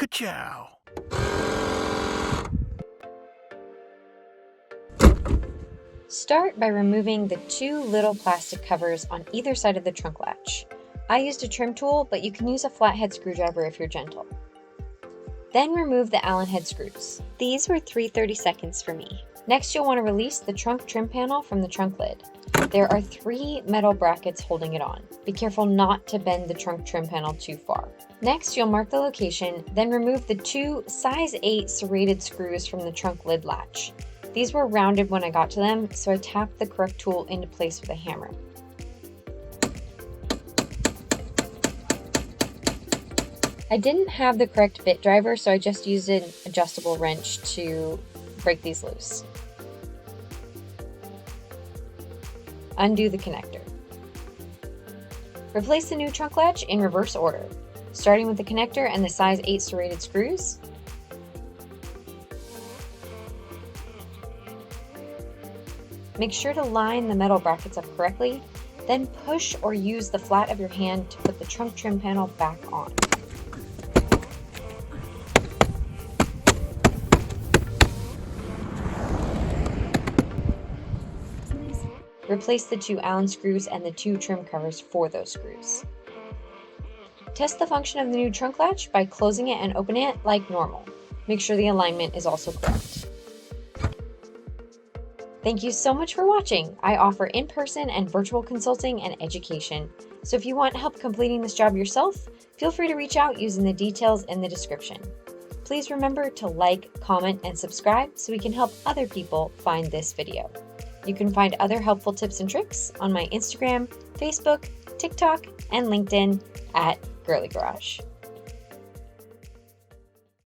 Ka-chow. Start by removing the two little plastic covers on either side of the trunk latch. I used a trim tool, but you can use a flathead screwdriver if you're gentle. Then remove the Allen head screws. These were 3/32 for me. Next, you'll want to release the trunk trim panel from the trunk lid. There are 3 metal brackets holding it on. Be careful not to bend the trunk trim panel too far. Next, you'll mark the location, then remove the 2 size 8 serrated screws from the trunk lid latch. These were rounded when I got to them, so I tapped the correct tool into place with a hammer. I didn't have the correct bit driver, so I just used an adjustable wrench to break these loose. Undo the connector. Replace the new trunk latch in reverse order, starting with the connector and the size 8 serrated screws. Make sure to line the metal brackets up correctly, then push or use the flat of your hand to put the trunk trim panel back on. Replace the 2 Allen screws and the 2 trim covers for those screws. Test the function of the new trunk latch by closing it and opening it like normal. Make sure the alignment is also correct. Thank you so much for watching. I offer in-person and virtual consulting and education. So if you want help completing this job yourself, feel free to reach out using the details in the description. Please remember to like, comment, and subscribe so we can help other people find this video. You can find other helpful tips and tricks on my Instagram, Facebook, TikTok, and LinkedIn at Girlie Garage.